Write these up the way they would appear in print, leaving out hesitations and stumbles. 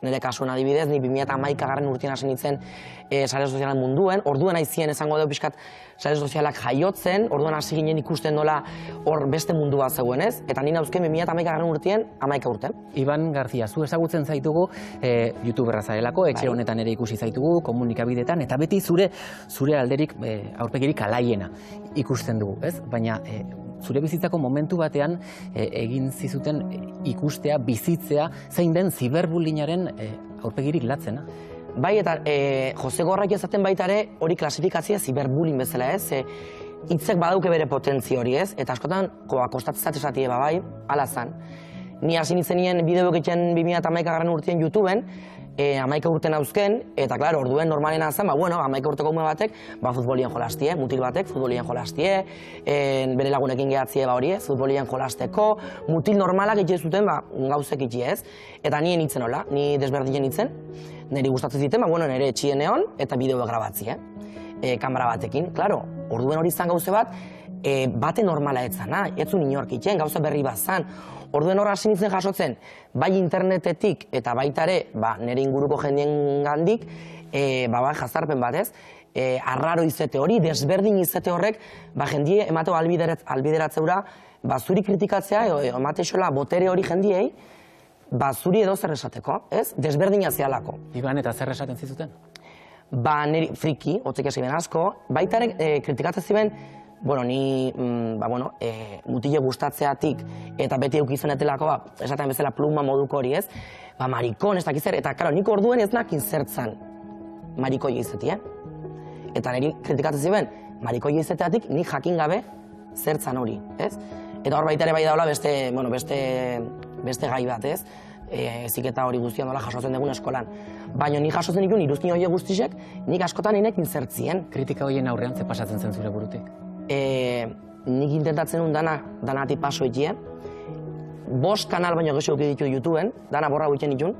Nire kasuan adibidez, ni 2011 urtean hasi nintzen sare sozialen munduen, orduan aizien esango dugu pixkat sare sozialak jaiotzen, orduan hasi ginen ikusten nola hor beste mundu bat zegoen ez, eta nina uzken 2011 urtean 11 urte. Iban Garzia, zu ezagutzen zaitugu youtuberra zarelako, etxe honetan ere ikusi zaitugu, komunikabideetan, eta beti zure alderik aurpegirik alaiena ikusten dugu, ez? Baina zure bizitzako momentu batean egin zizuten ikustea, bizitzea, zein den ziberbullyingaren aurpegirik latzena. Bai, eta Jose Gorrak ezaten baita ere hori klasifikatzea ziberbullying bezala ez, hitzek badauke bere potentzia hori ez, eta askotan kostatzen zatie bai, ala zan. Ni hasi nintzen nien bideo egiten 2011 urtean YouTubeen, 11 urte nauzken, eta klaro, orduen normalena zen, 11 urteko ume batek, futbolien jolastie, mutil batek futbolien jolastie, bere lagunekin gehatzie hori ez, futbolien jolasteko, mutil normalak itxe zuten gauzek itxe ez, eta nien itzen hola, ni desberdinen itzen, niri gustatzen ziten, nire etxien egon, eta bideo grabatzie, kamera batekin, klaro, orduen hori izan gauze bat, bate normala etzana, etzun inork itxen, gauza berri bat zan. Orduen hor hasi nintzen jasotzen, bai internetetik eta baita ere, nire inguruko jendien gandik, jazarpen bat ez, arraro izate hori, desberdin izate horrek, jendie emateo albideratzea zuri kritikatzea, emate xola botere hori jendiei, zuri edo zer esateko, ez? Desberdina zehalako. Iban, eta zer esaten zizuten? Niri friki, hotzek esiben asko, baita ere kritikatzen ziren, ni mutile gustatzeatik eta beti eukizenetelako, esaten bezala pluma moduko hori ez, marikon, ez dakiz zer, eta nik orduen ez nakin zertzan marikoi izeti, Eta niri kritikatzen ziren, marikoi izateatik nik jakin gabe zertzan hori, ez? Eta hor baita ere bai daula beste gai bat, ez? Eziketa hori guztian dola jasotzen dugun eskolan. Baina nik jasotzen ikun iruzkin horiek guztisek, nik askotan inekin zertzien. Kritika horien aurrean ze pasatzen zen zure burutik? Nik intentatzen duen danatik paso ikie. 5 kanal baino gehiago ditu YouTubeen, dana borra guitzen itun.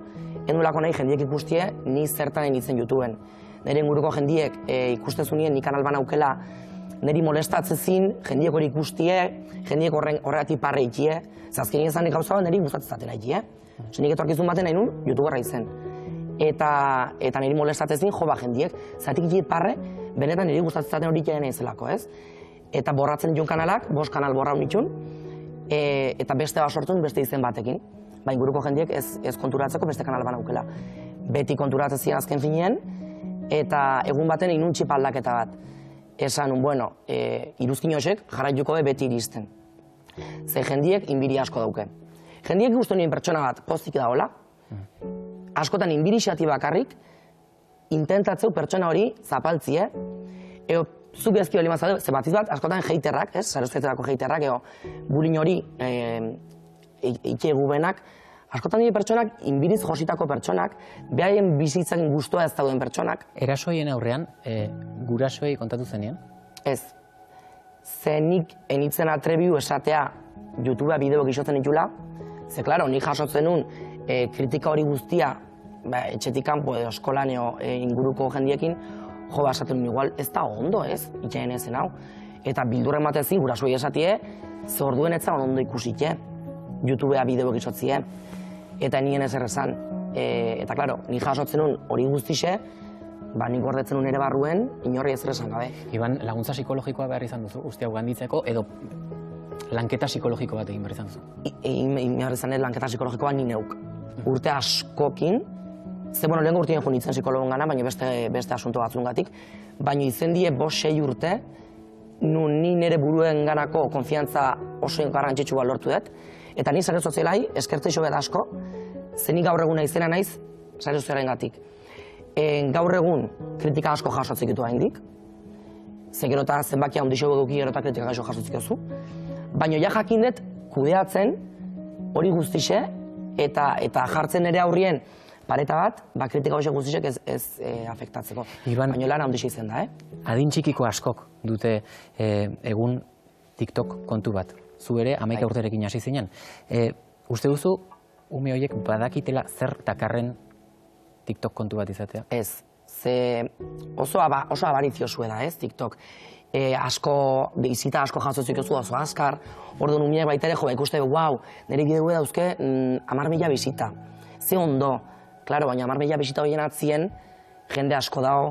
Endulako nahi jendiek ikustie, ni zertan egin YouTubeen. Nire inguruko jendiek ikustezunien, ni kanal banaukela, niri molestatzen zin, jendiek hori ikustie, jendiek horregatik parre ikie. Zazkenien zanik gauza bat, niri gustatzen zaten ikie. Nik etorkizun baten nahi nun, YouTuberra izen. Eta niri molestatzen zin, jendiek, zatik ikiet parre, benetan niri gustatzen zaten hori ikien nahizelako, ez? Eta borratzen ditun kanalak, 5 kanal borra unitxun, eta beste bat sortun beste izen batekin. Inguruko jendiek ez konturatzeko beste kanal banaukela. Beti konturatzen ziren azken finean, eta egun baten inun txip aldaketa bat. Esan, iruzkin hoxek jarraituko beti iristen. Ze jendiek inbiri asko dauke. Jendiek ikusten nien pertsona bat pozik dagoela, askotan inbiri xati bakarrik, intentatzeu pertsona hori zapaltzie, zuk ezki hori mazadeu, ze batiz bat, askotan heiterrak, sarozketzerako heiterrak, bulin hori ike gubenak, askotan nire pertsonak, inbiriz jositako pertsonak, behaien bizitzak guztua ez dauden pertsonak. Erasoien aurrean, gurasoei kontatu zenean? Ez. Zenik enitzen atrebiu esatea YouTubea bideo gizotzen itula, ze, klaro, nik jasotzen nun kritika hori guztia, etxetik kanpo edo eskolan inguruko jendiekin, esaten nun igual ez da ondo ez, itxaien ezen hau. Eta bildurren batezi, gurasoei esatie, ze orduen ez zagon ondo ikusite, YouTubea bideo gizotzie, eta nien ez errezan. Eta, klaro, nik jasotzen nun hori guztixe, nik gordetzen nun ere barruen, inorri ez errezan gabe. Iban, laguntza psikologikoa behar izan duzu, uste hau ganditzeko, edo lanketa psikologiko bat egin behar izan duzu? Behar izan ez lanketa psikologikoa ni neuk. Urte askokin, ze, lehen urtien jo nintzen psikologon gana, baina beste asunto batzungatik, baina izen die 5-6 urte, nun ni nire buruen ganako konfiantza oso garrantzitsua lortu dut, eta ni sare sozialai eskertze iso bet asko, ze ni gaur eguna izena naiz sare sozialen gatik. Gaur egun kritika asko jasotzik ditu haindik, ze gero eta zenbakia ondixo duki gero eta kritika asko jasotzik duzu, baina ja jakin dut kudeatzen hori guztixe eta jartzen ere aurrien pareta bat, kritika hori guztiak ez afektatzeko. Baina lan handixe izen da, Adin txikiko askok dute egun TikTok kontu bat. Zu ere, 11 urterekin hasi zinen. Uste duzu, ume horiek badakitela zer dakarren TikTok kontu bat izatea? Ez. Ze oso abariziozue da, TikTok. Izita asko jazotzik oso azkar, orduan umiak baita ere ikuste, nire bideu dauzke 10.000 bizita. Ze ondo. Claro, baina 10.000 bisita horien atzien, jende asko dago,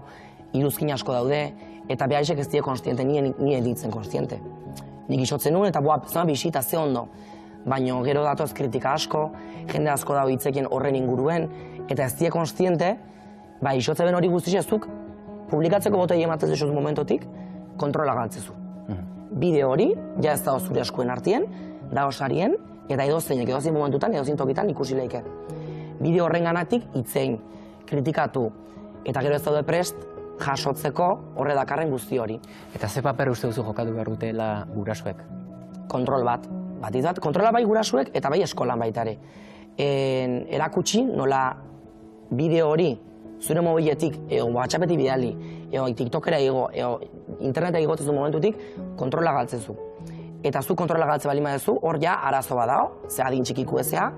iruzkin asko daude, eta behaixek ez die konstiente, ni ditzen konstiente. Nik isotzen nuen, eta zama bisita ze ondo. Baina gero datoz kritika asko, jende asko dago hitzekien horren inguruen, eta ez die konstiente, isotze ben hori guztizezuk, publikatzeko botei ematzen zezuz momentotik, kontrola galtzezu. Bideo hori, ja ez dago zure askuen artien, dago sarien, eta edozeinek, edozein momentutan, edozein tokitan ikusi leike. Bideo horren ganatik itzein, kritikatu, eta gero ez daude prest jasotzeko horre dakarren guzti hori. Eta ze paper uste duzu jokatu behar dutela gurasoek? Kontrol bat. Kontrola bai gurasuek eta bai eskolan baitare. Erakutsi nola bideo hori zure mobiletik, WhatsAppetik bidali, TikTokera igo, interneta igotezu momentutik, kontrola galtzezu. Eta zu kontrola galtze bali madezu, hor ja arazo badao, ze adin txikiku ezea,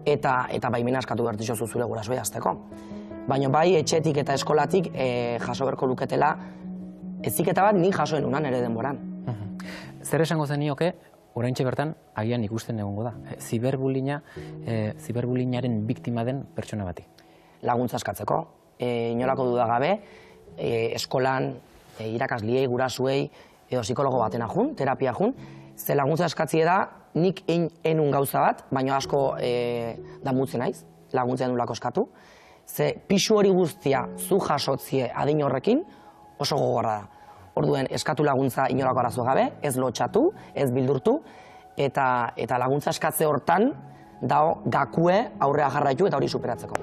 eta baimena askatu bertixozu zure gurasoi azteko. Baina bai etxetik eta eskolatik jaso berko luketela, eziketa bat nik jasoen unan ere denboran. Zer esango zenioke, oraintxe bertan, agian ikusten egongo da. Ziberbullyingaren biktima den pertsona bati. Laguntza eskatzeko, inolako dudagabe, eskolan, irakasliei, gurasuei, edo psikologo batena jun, terapia jun, ze laguntza eskatzie da, nik enun gauza bat, baina asko damutzen naiz, laguntza enulako eskatu, ze pixu hori guztia zu jasotzie adin horrekin oso gogorra da. Orduen eskatu laguntza inolako arazo gabe, ez lotxatu, ez bildurtu, eta laguntza eskatze hortan dao gakue aurrea jarraitu eta hori superatzeko.